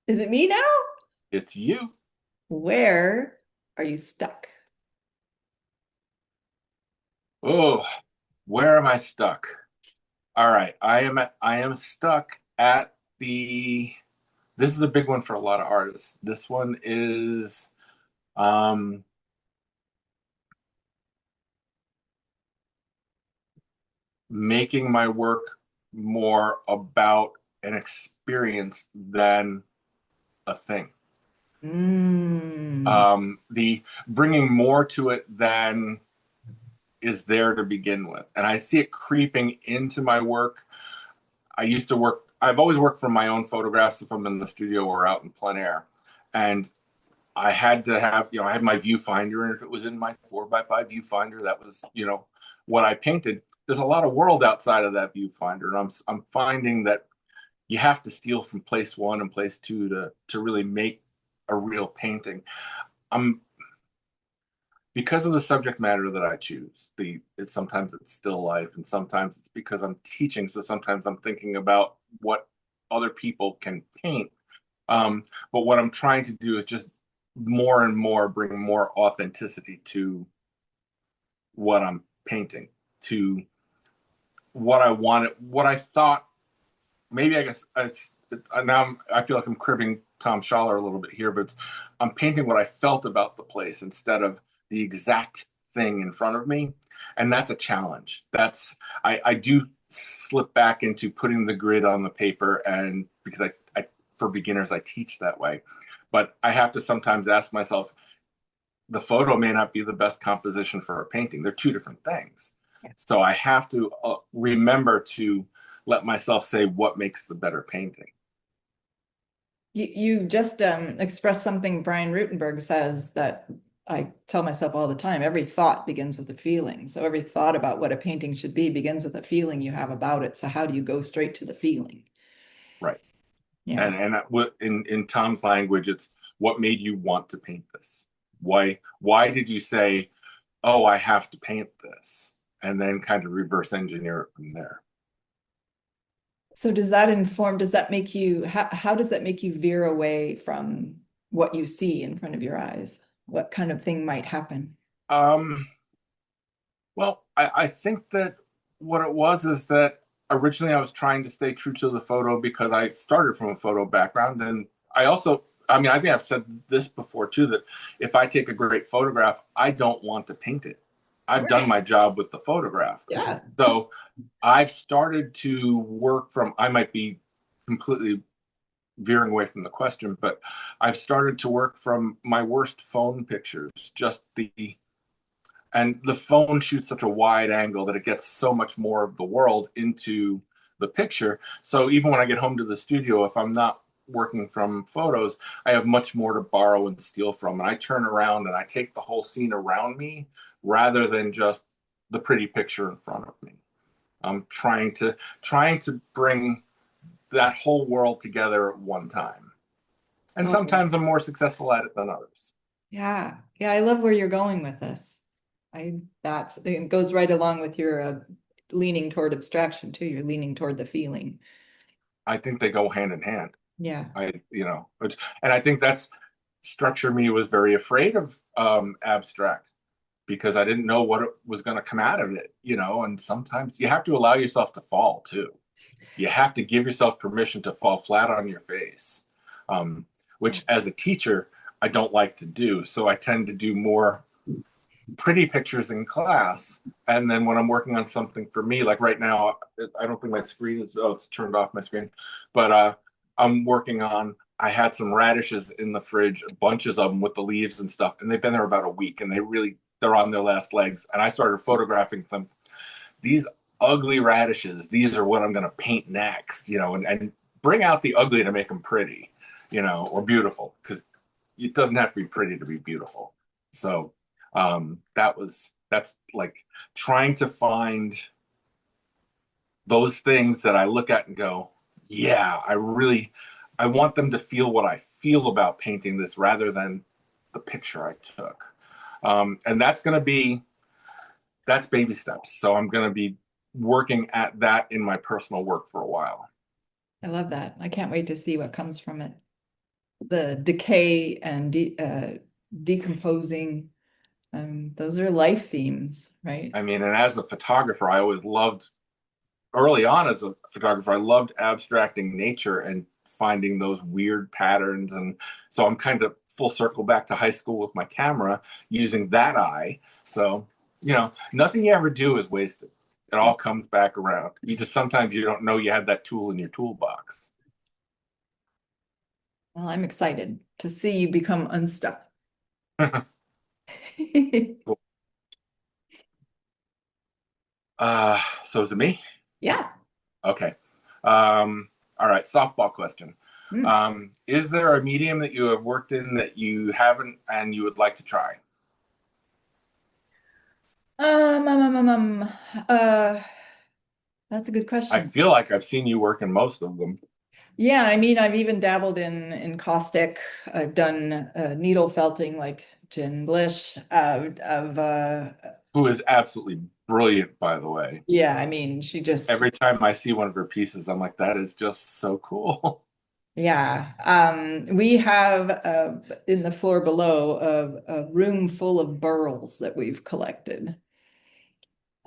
Is it me now? It's you. Where are you stuck? Oh, where am I stuck? All right, I am stuck at the this is a big one for a lot of artists. This one is um making my work more about an experience than a thing. Mm. The bringing more to it than is there to begin with. And I see it creeping into my work. I've always worked from my own photographs if I'm in the studio or out in plein air. And I had to have, I had my viewfinder, and if it was in my 4x5 viewfinder, that was, what I painted. There's a lot of world outside of that viewfinder, and I'm finding that you have to steal from place one and place two to really make a real painting. I'm Because of the subject matter that I choose. It's sometimes it's still life, and sometimes it's because I'm teaching. So sometimes I'm thinking about what other people can paint. But what I'm trying to do is just more and more bring more authenticity to what I'm painting, to what I wanted, what I thought. Maybe I guess now I feel like I'm cribbing Tom Schaller a little bit here, but I'm painting what I felt about the place instead of the exact thing in front of me, and that's a challenge. I do slip back into putting the grid on the paper, and because I for beginners I teach that way, but I have to sometimes ask myself, the photo may not be the best composition for a painting. They're two different things. So I have to remember to let myself say what makes the better painting. You just expressed something Brian Rutenberg says that I tell myself all the time. Every thought begins with a feeling. So every thought about what a painting should be begins with a feeling you have about it. So how do you go straight to the feeling? Right. Yeah. And in Tom's language, it's what made you want to paint this? Why did you say, "Oh, I have to paint this," and then kind of reverse engineer it from there? So does that make you, how does that make you veer away from what you see in front of your eyes? What kind of thing might happen? Um, well, I think that what it was is that originally I was trying to stay true to the photo because I started from a photo background. And I mean, I think I've said this before too, that if I take a great photograph, I don't want to paint it. I've done Right. my job with the photograph. Yeah. So I've started to work from, I might be completely veering away from the question, but I've started to work from my worst phone pictures, and the phone shoots such a wide angle that it gets so much more of the world into the picture. So even when I get home to the studio, if I'm not working from photos, I have much more to borrow and steal from. And I turn around and I take the whole scene around me rather than just the pretty picture in front of me. I'm trying to bring that whole world together at one time. And Oh, sometimes I'm more successful at it than others. yeah. Yeah, I love where you're going with this. It goes right along with your leaning toward abstraction too. You're leaning toward the feeling. I think they go hand in hand. Yeah. And I think that's structure me was very afraid of abstract because I didn't know what it was going to come out of it. And sometimes you have to allow yourself to fall too. You have to give yourself permission to fall flat on your face, um, which as a teacher, I don't like to do. So I tend to do more pretty pictures in class. And then when I'm working on something for me, like right now, I don't think my screen is, oh, it's turned off my screen, but I'm working on, I had some radishes in the fridge, bunches of them with the leaves and stuff, and they've been there about a week and they're on their last legs. And I started photographing them. These ugly radishes, these are what I'm going to paint next, and bring out the ugly to make them pretty, or beautiful, because it doesn't have to be pretty to be beautiful. So that's like trying to find those things that I look at and go, yeah, I want them to feel what I feel about painting this rather than the picture I took. And that's baby steps. So I'm going to be working at that in my personal work for a while. I love that. I can't wait to see what comes from it. the decay and decomposing. Those are life themes, right? I mean, and as a photographer, I always loved, early on as a photographer, I loved abstracting nature and finding those weird patterns. And so I'm kind of full circle back to high school with my camera using that eye. So, nothing you ever do is wasted. It Yeah. all comes back around. You just sometimes you don't know you had that tool in your toolbox. Well, I'm excited to see you become unstuck. Cool. So is it me? Yeah. Okay. All right, softball question. Mm. Is there a medium that you have worked in that you haven't and you would like to try? Um, um, um, um, um, uh, that's a good I question. feel like I've seen you work in most of them. Yeah, I mean, I've even dabbled in caustic. I've done needle felting like Jen Blish. Who is absolutely brilliant, by the way. Yeah, I mean, she just Every time I see one of her pieces, I'm like, that is just so cool. yeah. We have in the floor below a room full of burls that we've collected.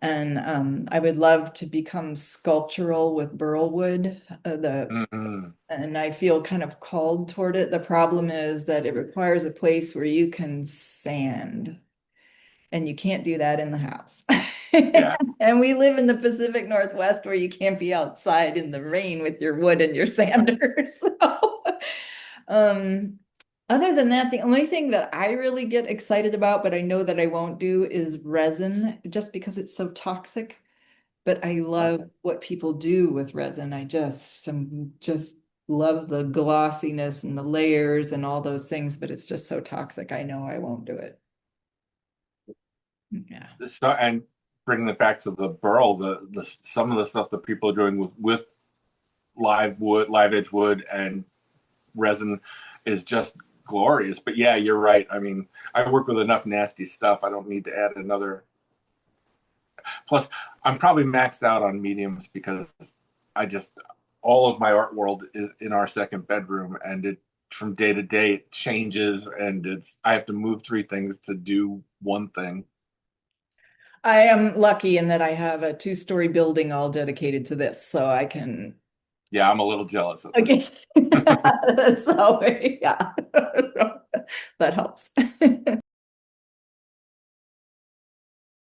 And I would love to become sculptural with burl wood. Mhm. And I feel kind of called toward it. The problem is that it requires a place where you can sand, and you can't do that in the house. Yeah, And we live in the Pacific Northwest where you can't be outside in the rain with your wood and your sander. So, um, other than that, the only thing that I really get excited about, but I know that I won't do, is resin, just because it's so toxic. But I love what people do with resin. Just love the glossiness and the layers and all those things, but it's just so toxic. I know I won't do it. Yeah. and bringing it back to the burl, the some of the stuff that people are doing with live wood, live edge wood, and resin is just glorious. But yeah, you're right. I mean, I work with enough nasty stuff. I don't need to add another. Plus, I'm probably maxed out on mediums because I just all of my art world is in our second bedroom, and it from day to day it changes, and it's I have to move three things to do one thing. I am lucky in that I have a two-story building all dedicated to this, so I can Yeah, I'm a little jealous of again. it. So yeah, that helps.